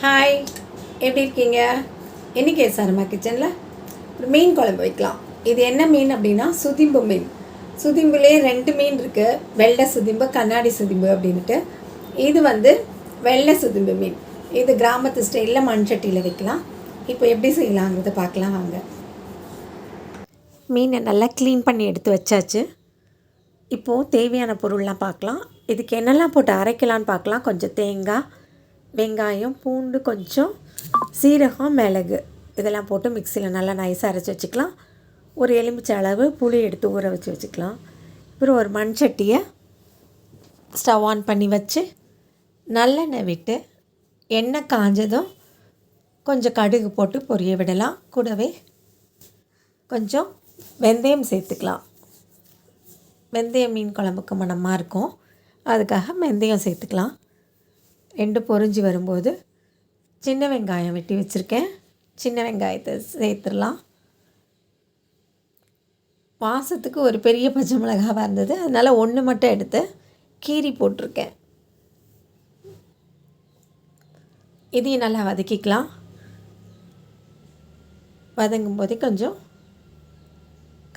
Hi, எப்படி இருக்கீங்க? இன்றைக்கி சாரம்மா கிச்சனில் ஒரு மீன் குழம்பு வைக்கலாம். இது என்ன மீன் அப்படின்னா சுதிம்பு மீன். சுதிம்புலேயே 2 மீன் இருக்குது, வெள்ளை சுதிம்பு, கண்ணாடி சுதிம்பு அப்படின்ட்டு. இது வெள்ளை சுதிம்பு மீன். இது கிராமத்து ஸ்டைலில் மண் சட்டியில் வைக்கலாம். இப்போ எப்படி செய்யலாங்கிறத பார்க்கலாம் வாங்க. மீனை நல்லா க்ளீன் பண்ணி எடுத்து வச்சாச்சு. இப்போது தேவையான பொருள்லாம் பார்க்கலாம். இதுக்கு என்னெல்லாம் போட்டு அரைக்கலான்னு பார்க்கலாம். கொஞ்சம் தேங்காய், வெங்காயம், பூண்டு, கொஞ்சம் சீரகம், மிளகு இதெல்லாம் போட்டு மிக்சியில் நல்லா நைஸாக அரைச்சி வச்சுக்கலாம். ஒரு எலுமிச்சை அளவு புளி எடுத்து ஊற வச்சு வச்சுக்கலாம். அப்புறம் ஒரு மண் சட்டியை ஸ்டவ் ஆன் பண்ணி வச்சு நல்லெண்ணெய் விட்டு எண்ணெய் காஞ்சதும் கொஞ்சம் கடுகு போட்டு பொரிய விடலாம். கூடவே கொஞ்சம் வெந்தயம் சேர்த்துக்கலாம். வெந்தயம் மீன் குழம்புக்கு மணமாக இருக்கும், அதுக்காக வெந்தயம் சேர்த்துக்கலாம். 2 பொரிஞ்சு வரும்போது சின்ன வெங்காயம் வெட்டி வச்சுருக்கேன், சின்ன வெங்காயத்தை சேர்த்துடலாம். வாசத்துக்கு ஒரு பெரிய பச்சை மிளகாவாக இருந்தது, அதனால் 1 மட்டும் எடுத்து கீரி போட்டிருக்கேன். இதையும் நல்லா வதக்கிக்கலாம். வதங்கும் போதே கொஞ்சம்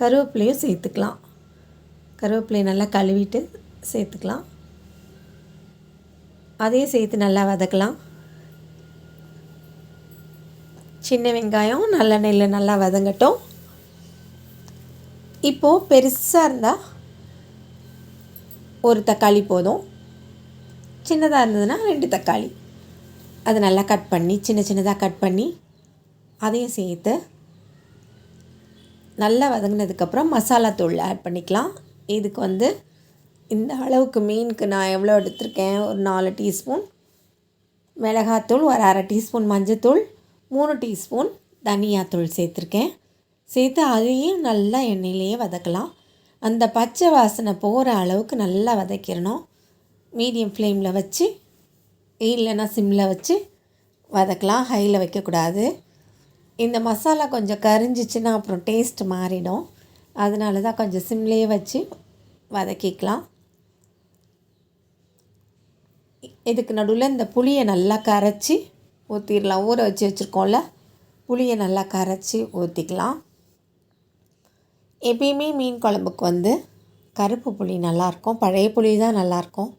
கருவேப்பிலையும் சேர்த்துக்கலாம். கருவேப்பிலையை நல்லா கழுவிட்டு சேர்த்துக்கலாம். அதையும் சேர்த்து நல்லா வதக்கலாம். சின்ன வெங்காயம் நல்லெண்ணெயில் நல்லா வதங்கட்டும். இப்போது பெருசாக இருந்தால் ஒரு தக்காளி போதும், சின்னதாக இருந்ததுன்னா 2 தக்காளி. அதை நல்லா கட் பண்ணி சின்ன சின்னதாக கட் பண்ணி அதையும் சேர்த்து நல்லா வதங்கினதுக்கப்புறம் மசாலா தூள் ஆட் பண்ணிக்கலாம். இதுக்கு இந்த அளவுக்கு மீனுக்கு நான் எவ்வளோ எடுத்திருக்கேன், ஒரு 4 டீஸ்பூன் மிளகாத்தூள், ஒரு அரை டீஸ்பூன் மஞ்சத்தூள், 3 டீஸ்பூன் தனியாத்தூள் சேர்த்துருக்கேன். சேர்த்து அதையும் நல்லா எண்ணெயிலேயே வதக்கலாம். அந்த பச்சை வாசனை போகிற அளவுக்கு நல்லா வதக்கிடணும். மீடியம் ஃப்ளேமில் வச்சு, இல்லைன்னா சிம்மில் வச்சு வதக்கலாம், ஹையில் வைக்கக்கூடாது. இந்த மசாலா கொஞ்சம் கரிஞ்சிச்சின்னா அப்புறம் டேஸ்ட் மாறிடும். அதனால தான் கொஞ்சம் சிம்லேயே வச்சு வதக்கிக்கலாம். இதுக்கு நடுவில் இந்த புளியை நல்லா கரைச்சி ஊற்றிடலாம். ஊற வச்சு வச்சுருக்கோம்ல, புளியை நல்லா கரைச்சி ஊற்றிக்கலாம். எப்பயுமே மீன் குழம்புக்கு கருப்பு புளி நல்லாயிருக்கும், பழைய புளி தான் நல்லாயிருக்கும்.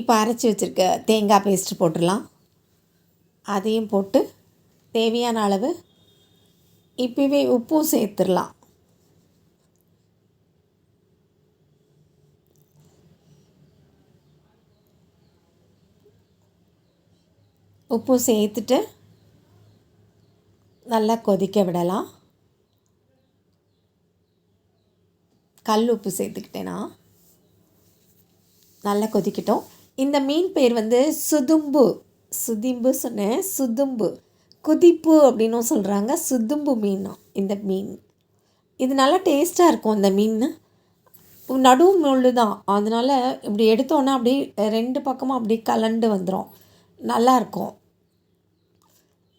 இப்போ அரைச்சி வச்சுருக்க தேங்காய் பேஸ்ட்டு போட்டுடலாம். அதையும் போட்டு தேவையான அளவு இப்போவே உப்பும் சேர்த்துடலாம். உப்பு சேர்த்துட்டு நல்லா கொதிக்க விடலாம். கல் உப்பு சேர்த்துக்கிட்டேன்னா நல்லா கொதிக்கட்டும். இந்த மீன் பேர் சுதும்பு, சுதிம்பு சொன்னேன், சுதும்பு, குதிப்பு அப்படின்னும் சொல்கிறாங்க. சுதும்பு மீன் இந்த மீன். இது நல்லா டேஸ்ட்டாக இருக்கும். இந்த மீன் நடுவு முள்ளு தான், அதனால் இப்படி எடுத்தோன்னா அப்படி 2 பக்கமும் அப்படி கலண்டு வந்துடும், நல்லாயிருக்கும்.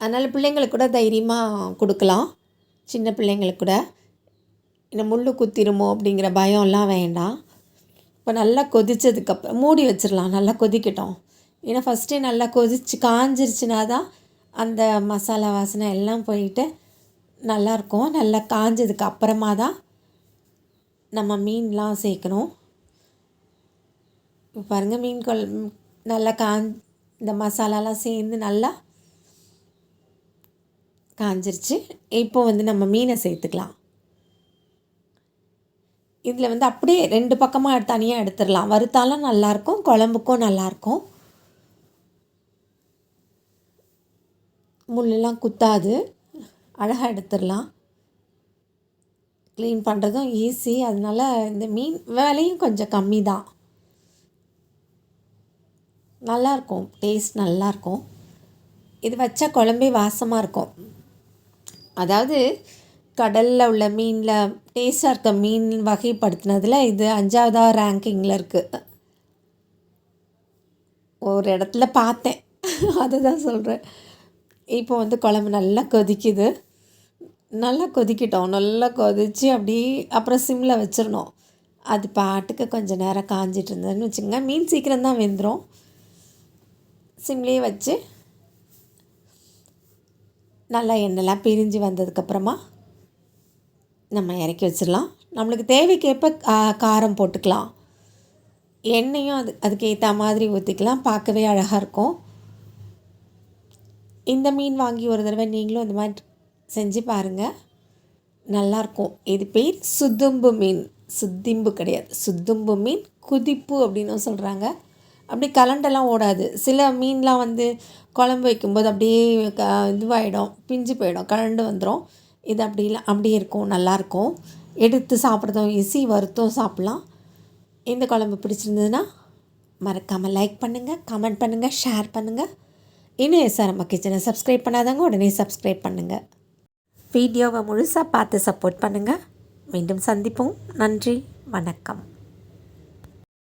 அதனால் பிள்ளைங்களுக்கு கூட தைரியமாக கொடுக்கலாம். சின்ன பிள்ளைங்களுக்கு கூட இந்த முள் குத்திருமோ அப்படிங்கிற பயம்லாம் வேண்டாம். இப்போ நல்லா கொதித்ததுக்கப்புறம் மூடி வச்சிடலாம், நல்லா கொதிக்கட்டும். ஏன்னா ஃபஸ்ட்டே நல்லா கொதித்து காஞ்சிருச்சுனா தான் அந்த மசாலா வாசனை எல்லாம் போயிட்டு நல்லாயிருக்கும். நல்லா காஞ்சதுக்கு அப்புறமா தான் நம்ம மீன்லாம் சேர்க்கணும். இப்போ பாருங்கள், மீன் குழம்பு நல்லா இந்த மசாலாலாம் சேர்ந்து நல்லா காஞ்சிருச்சு. இப்போ நம்ம மீனை சேர்த்துக்கலாம். இதில் அப்படியே 2 பக்கமாக தனியாக எடுத்துடலாம். வறுத்தாலும் நல்லாயிருக்கும், குழம்புக்கும் நல்லாயிருக்கும். முள்ளெல்லாம் குத்தாது, அழகாக எடுத்துடலாம். க்ளீன் பண்ணுறதும் ஈஸி. அதனால் இந்த மீன் விலையும் கொஞ்சம் கம்மி தான். நல்லாயிருக்கும், டேஸ்ட் நல்லாயிருக்கும். இது வச்சா குழம்பே வாசமாக இருக்கும். அதாவது கடலில் உள்ள மீனில் டேஸ்ட்டாக இருக்க மீன் வகைப்படுத்தினதில் இது 5ஆவதா ரேங்கிங்கில் இருக்குது. ஒரு இடத்துல பார்த்தேன், அதை தான் சொல்கிறேன். இப்போ குழம்பு நல்லா கொதிக்குது. நல்லா கொதிக்கிட்டோம், நல்லா கொதித்து அப்படி அப்புறம் சிம்மில் வச்சிடணும். அது பாட்டுக்கு கொஞ்சம் நேரம் காஞ்சிட்டு இருந்ததுன்னு வச்சுக்கோங்க. மீன் சீக்கிரம் தான் வெந்துடும். சிம்லேயே வச்சு நல்லா எண்ணெய்லாம் பிரிஞ்சு வந்ததுக்கப்புறமா நம்ம இறக்கி வச்சிடலாம். நம்மளுக்கு தேவைக்கேற்ப காரம் போட்டுக்கலாம். எண்ணெயும் அதுக்கு ஏற்ற மாதிரி ஊற்றிக்கலாம். பார்க்கவே அழகாக இருக்கும். இந்த மீன் வாங்கி ஒரு தடவை நீங்களும் இந்த மாதிரி செஞ்சு பாருங்கள், நல்லாயிருக்கும். இது பேர் சுதும்பு மீன், சுத்திம்பு கிடையாது. சுதும்பு மீன், குதிப்பு அப்படின்னும் சொல்கிறாங்க. அப்படி கலண்டெல்லாம் ஓடாது. சில மீன்லாம் வந்து குழம்பு வைக்கும்போது அப்படியே இதுவாகிடும், பிஞ்சு போயிடும், கலண்டு வந்துடும். இது அப்படியே இருக்கும், நல்லாயிருக்கும். எடுத்து சாப்பிட்றதும் ஈஸி, வறுத்தும் சாப்பிட்லாம். இந்த குழம்பு பிடிச்சிருந்ததுன்னா மறக்காமல் லைக் பண்ணுங்கள், கமெண்ட் பண்ணுங்கள், ஷேர் பண்ணுங்கள். இன்னும் நம்ம கிச்சனை சப்ஸ்கிரைப் பண்ணாதவங்க உடனே சப்ஸ்கிரைப் பண்ணுங்கள். வீடியோவை முழுசாக பார்த்து சப்போர்ட் பண்ணுங்கள். மீண்டும் சந்திப்போம். நன்றி, வணக்கம்.